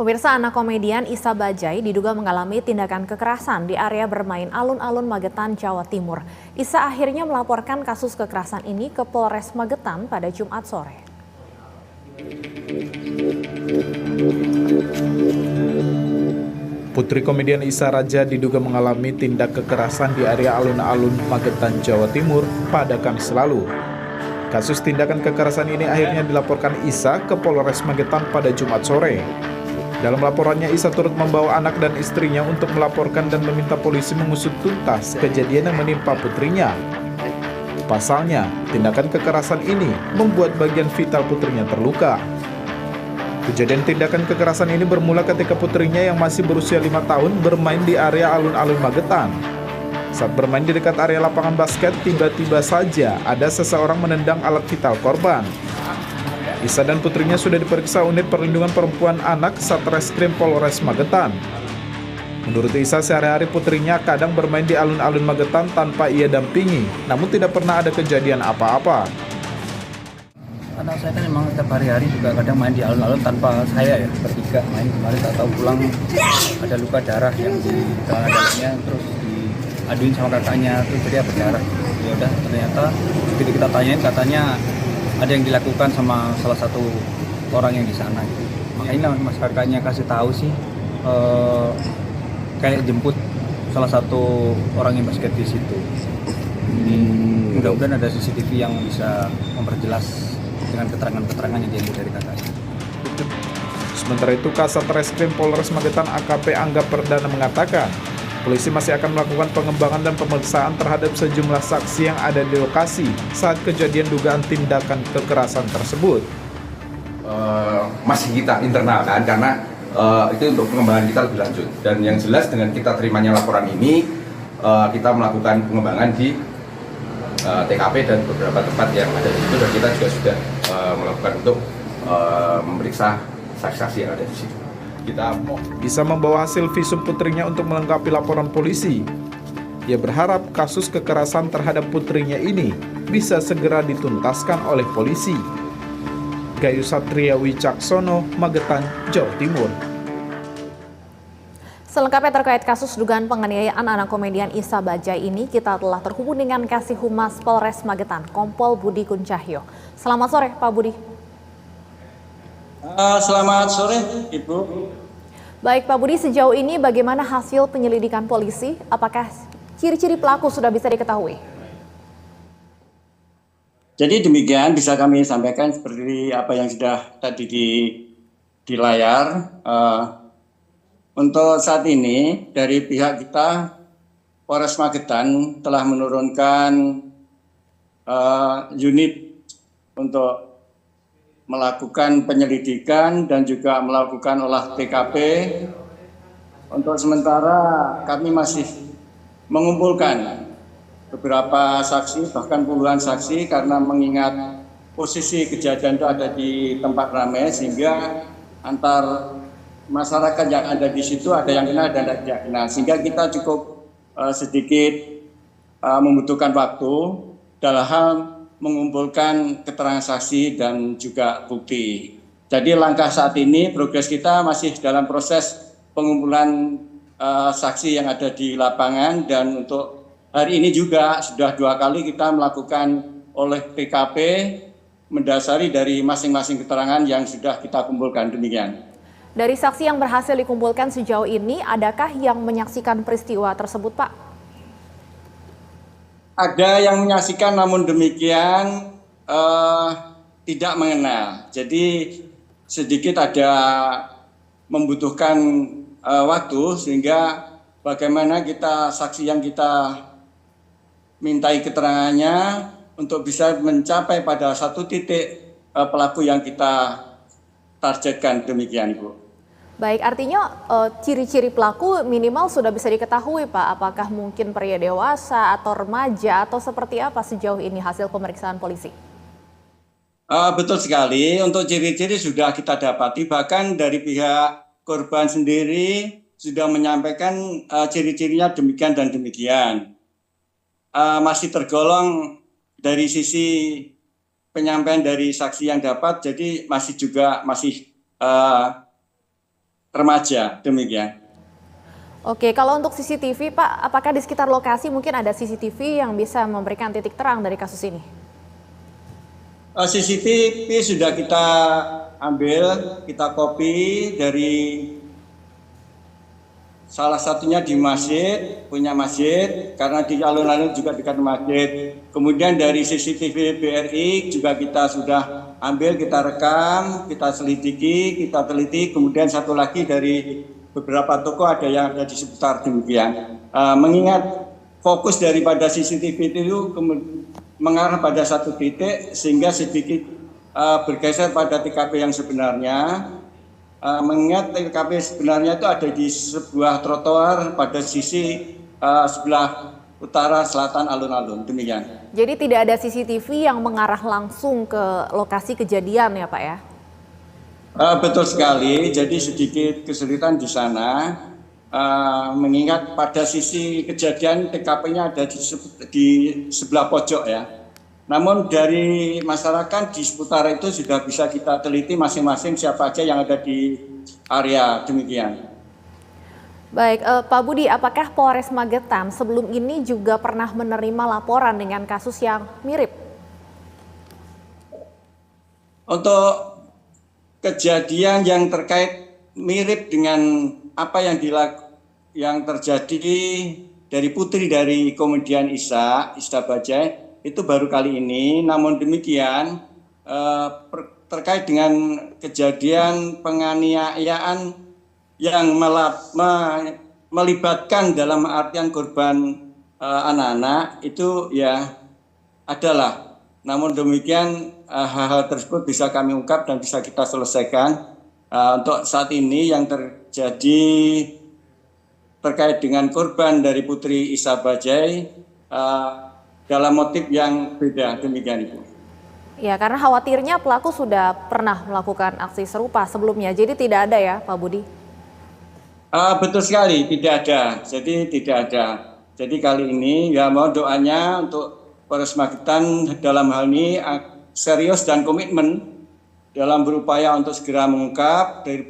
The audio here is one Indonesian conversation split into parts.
Pemirsa, anak komedian Isa Bajai diduga mengalami tindakan kekerasan di area bermain alun-alun Magetan, Jawa Timur. Isa akhirnya melaporkan kasus kekerasan ini ke Polres Magetan pada Jumat sore. Putri komedian Isa Raja diduga mengalami tindak kekerasan di area alun-alun Magetan, Jawa Timur pada Kamis lalu. Kasus tindakan kekerasan ini akhirnya dilaporkan Isa ke Polres Magetan pada Jumat sore. Dalam laporannya, Isa turut membawa anak dan istrinya untuk melaporkan dan meminta polisi mengusut tuntas kejadian yang menimpa putrinya. Pasalnya, tindakan kekerasan ini membuat bagian vital putrinya terluka. Kejadian tindakan kekerasan ini bermula ketika putrinya yang masih berusia 5 tahun bermain di area alun-alun Magetan. Saat bermain di dekat area lapangan basket, tiba-tiba saja ada seseorang menendang alat vital korban. Isa dan putrinya sudah diperiksa unit perlindungan perempuan anak Satreskrim Polres Magetan. Menurut Isa, sehari-hari putrinya kadang bermain di alun-alun Magetan tanpa ia dampingi, namun tidak pernah ada kejadian apa-apa. Anak saya kan memang setiap hari-hari juga kadang main di alun-alun tanpa saya ya, bertiga main kemarin tak tahu pulang ada luka darah yang di celana dalamnya, terus diaduin sama kakaknya, terus jadi berdarah. Ya udah, ternyata ketika kita tanyain katanya ada yang dilakukan sama salah satu orang yang di sana gitu. Makanya mas kakaknya kasih tahu sih kayak jemput salah satu orang yang basket di situ. Mudah-mudahan ada CCTV yang bisa memperjelas dengan keterangan-keterangan yang diambil dari kakaknya. Sementara itu, Kasat Reskrim Polres Magetan AKP Angga Perdana mengatakan, polisi masih akan melakukan pengembangan dan pemeriksaan terhadap sejumlah saksi yang ada di lokasi saat kejadian dugaan tindakan kekerasan tersebut. Masih kita internal kan, karena itu untuk pengembangan kita lebih lanjut. Dan yang jelas dengan kita terimanya laporan ini, kita melakukan pengembangan di TKP dan beberapa tempat yang ada di situ, dan kita juga sudah melakukan untuk memeriksa saksi-saksi yang ada di situ. Kita bisa membawa hasil visum putrinya untuk melengkapi laporan polisi. Ia berharap kasus kekerasan terhadap putrinya ini bisa segera dituntaskan oleh polisi. Gayu Satria Wicaksono, Magetan, Jawa Timur. Selengkapnya terkait kasus dugaan penganiayaan anak komedian Isa Bajai ini, kita telah terhubung dengan Kasih Humas Polres Magetan, Kompol Budi Kuncahyo. Selamat sore, Pak Budi. Selamat sore, Ibu. Baik, Pak Budi, sejauh ini bagaimana hasil penyelidikan polisi? Apakah ciri-ciri pelaku sudah bisa diketahui? Jadi demikian bisa kami sampaikan seperti apa yang sudah tadi di layar. Untuk saat ini dari pihak kita, Polres Magetan telah menurunkan unit untuk melakukan penyelidikan dan juga melakukan olah TKP. Untuk sementara kami masih mengumpulkan beberapa saksi, bahkan puluhan saksi, karena mengingat posisi kejadian itu ada di tempat ramai, sehingga antar masyarakat yang ada di situ ada yang kenal dan tidak kenal, sehingga kita cukup sedikit membutuhkan waktu dalam hal mengumpulkan keterangan saksi dan juga bukti. Jadi langkah saat ini progres kita masih dalam proses pengumpulan saksi yang ada di lapangan, dan untuk hari ini juga sudah 2 kali kita melakukan oleh TKP mendasari dari masing-masing keterangan yang sudah kita kumpulkan. Demikian. Dari saksi yang berhasil dikumpulkan sejauh ini, adakah yang menyaksikan peristiwa tersebut, Pak? Ada yang menyaksikan, namun demikian tidak mengenal. Jadi sedikit ada membutuhkan waktu, sehingga bagaimana kita saksi yang kita mintai keterangannya untuk bisa mencapai pada satu titik pelaku yang kita targetkan. Demikian, Ibu. Baik, artinya ciri-ciri pelaku minimal sudah bisa diketahui, Pak. Apakah mungkin pria dewasa atau remaja atau seperti apa sejauh ini hasil pemeriksaan polisi? Betul sekali, untuk ciri-ciri sudah kita dapati, bahkan dari pihak korban sendiri sudah menyampaikan ciri-cirinya demikian dan demikian. Masih tergolong dari sisi penyampaian dari saksi yang dapat, jadi masih remaja. Demikian. Oke, kalau untuk CCTV Pak, apakah di sekitar lokasi mungkin ada CCTV yang bisa memberikan titik terang dari kasus ini? CCTV sudah kita ambil, kita copy dari salah satunya di masjid, punya masjid, karena di alun-alun juga dekat masjid. Kemudian dari CCTV BRI juga kita sudah ambil, kita rekam, kita selidiki, kita teliti. Kemudian satu lagi dari beberapa toko ada yang ada di seputar demikian. Mengingat fokus daripada CCTV itu mengarah pada satu titik sehingga sedikit bergeser pada TKP yang sebenarnya. Mengingat TKP sebenarnya itu ada di sebuah trotoar pada sisi sebelah utara selatan alun-alun. Demikian. Jadi tidak ada CCTV yang mengarah langsung ke lokasi kejadian ya Pak ya? Betul sekali. Jadi sedikit kesulitan di sana. Mengingat pada sisi kejadian TKP-nya ada di sebelah pojok ya. Namun dari masyarakat di seputar itu sudah bisa kita teliti masing-masing siapa aja yang ada di area. Demikian. Baik, Pak Budi, apakah Polres Magetan sebelum ini juga pernah menerima laporan dengan kasus yang mirip? Untuk kejadian yang terkait mirip dengan apa yang terjadi dari putri dari komedian Isa Bajaj itu baru kali ini. Namun demikian terkait dengan kejadian penganiayaan yang melibatkan dalam artian korban anak-anak itu ya adalah. Namun demikian hal-hal tersebut bisa kami ungkap dan bisa kita selesaikan. Untuk saat ini yang terjadi terkait dengan korban dari putri Isa Bajaj dalam motif yang beda. Demikian Ibu. Ya, karena khawatirnya pelaku sudah pernah melakukan aksi serupa sebelumnya, jadi tidak ada ya Pak Budi? Betul sekali, tidak ada. Jadi tidak ada. Jadi kali ini ya mohon doanya untuk Polres Magetan dalam hal ini serius dan komitmen dalam berupaya untuk segera mengungkap dari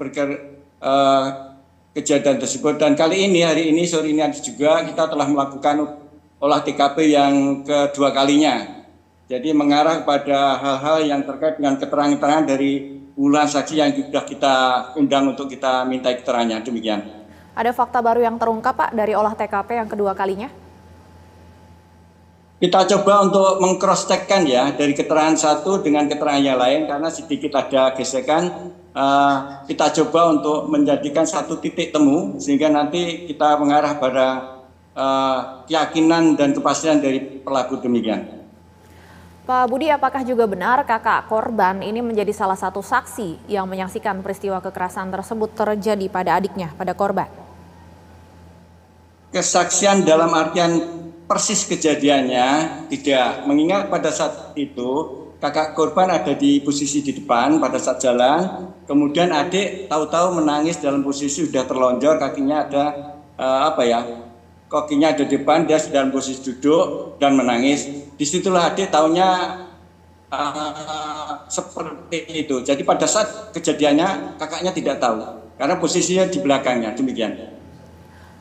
kejadian tersebut. Dan kali ini, hari ini, sore ini juga kita telah melakukan olah TKP yang kedua kalinya. Jadi mengarah pada hal-hal yang terkait dengan keterangan-keterangan dari ulah saksi yang sudah kita undang untuk kita minta keterangannya. Demikian. Ada fakta baru yang terungkap Pak dari olah TKP yang kedua kalinya? Kita coba untuk meng-cross-check-kan ya dari keterangan satu dengan keterangan yang lain karena sedikit ada gesekan. Kita coba untuk menjadikan satu titik temu sehingga nanti kita mengarah pada keyakinan dan kepastian dari pelaku. Demikian. Pak Budi, apakah juga benar kakak korban ini menjadi salah satu saksi yang menyaksikan peristiwa kekerasan tersebut terjadi pada adiknya, pada korban? Kesaksian dalam artian persis kejadiannya tidak, mengingat pada saat itu kakak korban ada di posisi di depan pada saat jalan, kemudian adik tahu-tahu menangis dalam posisi sudah terlonjor, kakinya ada kakinya ada di depan, dia dalam posisi duduk dan menangis. Disitulah adik tahunya seperti itu. Jadi pada saat kejadiannya kakaknya tidak tahu karena posisinya di belakangnya. Demikian.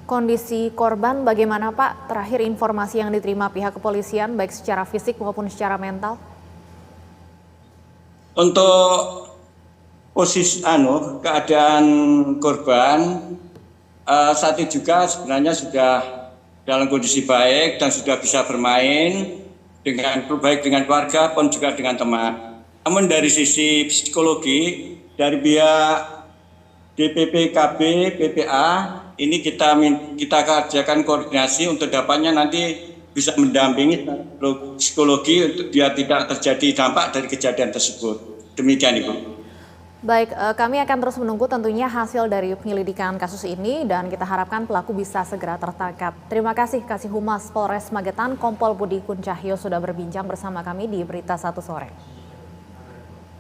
Kondisi korban bagaimana Pak? Terakhir informasi yang diterima pihak kepolisian baik secara fisik maupun secara mental? Untuk posisi keadaan korban saat itu juga sebenarnya sudah dalam kondisi baik dan sudah bisa bermain baik dengan keluarga pun juga dengan teman. Namun dari sisi psikologi dari pihak DPP, KB, PPA ini kita kerjakan koordinasi untuk dapatnya nanti bisa mendampingi psikologi untuk biar tidak terjadi dampak dari kejadian tersebut. Demikian Ibu. Baik, kami akan terus menunggu tentunya hasil dari penyelidikan kasus ini dan kita harapkan pelaku bisa segera tertangkap. Terima kasih Kasih Humas Polres Magetan Kompol Budi Kuncahyo sudah berbincang bersama kami di Berita 1 Sore.